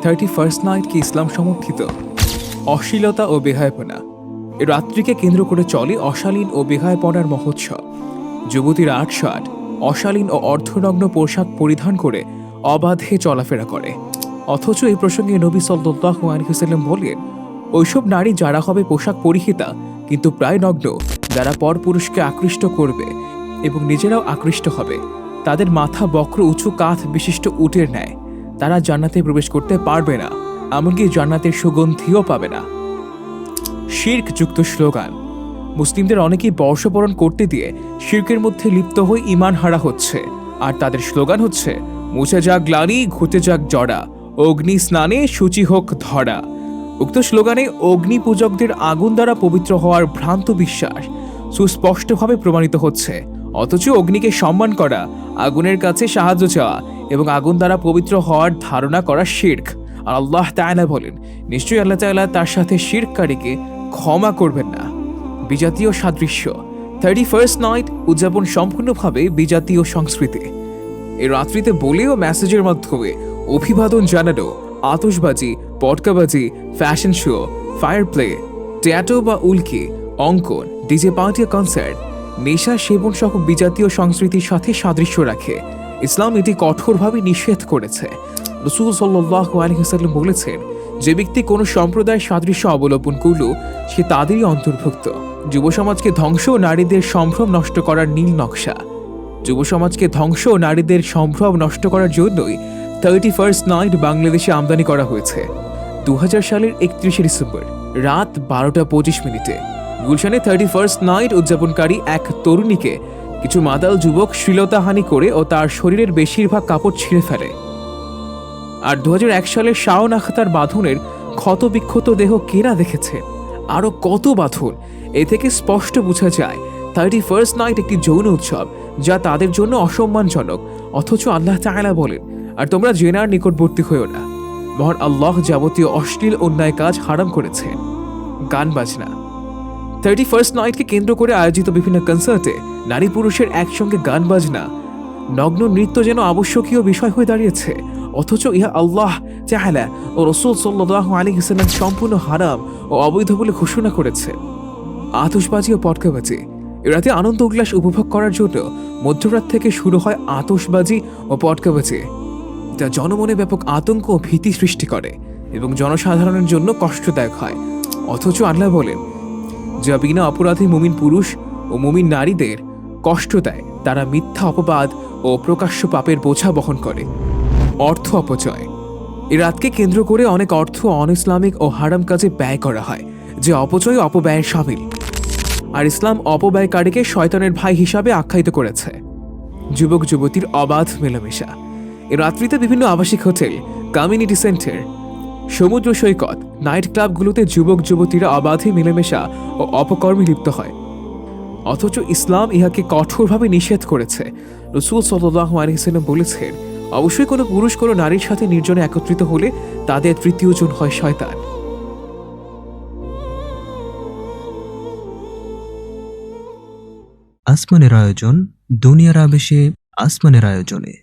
31st night কি ইসলাম সমর্থিত? অশ্লীলতা ও বেহায়াপনা। এ রাত্রিকে কেন্দ্র করে চলে অশালীন ও বেহায়াপনার মহোৎসব। যুবতীরা আটশাট অশালীন ও অর্ধনগ্ন পোশাক পরিধান করে অবাধে চলাফেরা করে। অথচ এই প্রসঙ্গে নবী সাল্লাল্লাহু আলাইহি ওয়াসাল্লাম বলেন, ওইসব নারী যারা হবে পোশাক পরিহিতা কিন্তু প্রায় নগ্ন, যারা পরপুরুষকে আকৃষ্ট করবে এবং নিজেরাও আকৃষ্ট হবে, তাদের মাথা বক্র উঁচু কাঁধ বিশিষ্ট উটের ন্যায়, তারা জান্নাতে প্রবেশ করতে পারবে না, এমনকি জান্নাতের সুগন্ধিও পাবে না। শিরক যুক্ত স্লোগান। মুসলিমদের অনেকেই বর্ষবরণ করতে দিয়ে শিরকের মধ্যে লিপ্ত হয়ে ঈমান হারা হচ্ছে, আর তাদের স্লোগান হচ্ছে, মুছে যাক গ্লানি ঘুটে যাক জড়া, অগ্নি স্নানে সূচি হোক ধরা। উক্ত স্লোগানে অগ্নি পূজকদের আগুন দ্বারা পবিত্র হওয়ার ভ্রান্ত বিশ্বাস সুস্পষ্টভাবে প্রমাণিত হচ্ছে, অথচ অগ্নিকে সম্মান করা, আগুনের কাছে সাহায্য চাওয়া এবং আগুন দ্বারা পবিত্র হওয়ার ধারণা করা শিরক। আর আল্লাহ তাআলা বলেন, নিশ্চয়ই আল্লাহ তাআলা তার সাথে শিরককারীকে ক্ষমা করবেন না। বিজাতীয় সাদৃশ্য। 31st নাইট উদযাপন সম্পূর্ণভাবে বিজাতীয় সংস্কৃতি। এই রাত্রিতে বলে ও মেসেজের মাধ্যমে অভিবাদন জানানো, আতশবাজি, পটকাবাজি, fashion show, fire play, tattoo বা উল্কি, অঙ্কন, ডিজে পার্টি, কনসার্ট, নেশা সেবন সহ বিজাতীয় সংস্কৃতির সাথে সাদৃশ্য রাখে। ইসলাম এটি কঠোরভাবে নিষেধ করেছে। রাসূল সাল্লাল্লাহু আলাইহি ওয়াসাল্লাম বলেছেন, যে ব্যক্তি কোনো সম্প্রদায়ের সাদৃশ্য অবলম্বন করল সে তাদেরই অন্তর্ভুক্ত। যুব সমাজকে ধ্বংস ও নারীদের সম্ভ্রম নষ্ট করার নীল নকশা। যুব সমাজকে ধ্বংস ও নারীদের সম্ভ্রম নষ্ট করার জন্যই 31st নাইট বাংলাদেশে আমদানি করা হয়েছে। 2000 সালের 31শে ডিসেম্বর রাত 12:25 গুলশানে 31st নাইট উদযাপনকারী এক তরুণীকে কিছু মাতাল যুবক শ্লীলতাহানি করে ও তার শরীরের বেশিরভাগ কাপড় ছিঁড়ে ফেলে। আর 2001 সালের শাওন আখতার বাঁধনের ক্ষতবিক্ষত দেহ কেনা দেখেছে, আরও কত বাঁধন। এ থেকে স্পষ্ট বোঝা যায় 31st নাইট একটি যৌন উৎসব, যা তাদের জন্য অসম্মানজনক। অথচ আল্লাহ তাআলা বলেন, আর তোমরা জেনার নিকটবর্তী হইও না। মহান আল্লাহ যাবতীয় অশ্লীল অন্যায় কাজ হারাম করেছেন। গান বাজনা। 31st নাইটকে কেন্দ্র করে আয়োজিত বিভিন্ন কনসার্টে নারী পুরুষের একসঙ্গে গান বাজনা, নগ্ন নৃত্য যেন আবশ্যকীয় বিষয় হয়ে দাঁড়িয়েছে। অথচ ইহা আল্লাহ তাআলা ও রাসূল সাল্লাল্লাহু আলাইহি ওয়াসাল্লাম সম্পূর্ণ হারাম ও অবৈধ বলে ঘোষণা করেছে। আতশবাজি ও পটকাবাজি। এ রাতে আনন্দ উল্লাস উপভোগ করার জন্য মধ্যরাত থেকে শুরু হয় আতশবাজি ও পটকাবাজি, যা জনমনে ব্যাপক আতঙ্ক ও ভীতি সৃষ্টি করে এবং জনসাধারণের জন্য কষ্টদায়ক হয়। অথচ আল্লাহ বলেন, যা বিনা অপরাধী মুমিন পুরুষ ও মুমিন নারীদের কষ্ট দেয়, তারা মিথ্যা অপবাদ ও প্রকাশ্য পাপের বোঝা বহন করে। অর্থ অপচয়। এ রাতকে কেন্দ্র করে অনেক অর্থ অন ইসলামিক ও হারাম কাজে ব্যয় করা হয়, যে অপচয় অপব্যয়ের শামিল। আর ইসলাম অপব্যয়কারীকে শয়তানের ভাই হিসাবে আখ্যায়িত করেছে। যুবক যুবতীর অবাধ মেলামেশা। এ রাত্রিতে বিভিন্ন আবাসিক হোটেল, কমিউনিটি সেন্টার, সমুদ্র সৈকত, নাইট ক্লাবগুলোতে যুবক যুবতীরা অবাধে মেলামেশা ও অপকর্মে লিপ্ত হয়। অথচ ইসলাম ইহাকে কঠোরভাবে নিষেধ করেছে। রাসূল সাল্লাল্লাহু আলাইহি ওয়াসাল্লাম বলেছেন, অবশ্যই কোনো পুরুষ কোনো নারীর সাথে নির্জনে একত্রিত হলে তাদের তৃতীয় জন হয় শয়তান। আসমানের আয়োজন, দুনিয়ার আবেশে আসমানের আয়োজনে।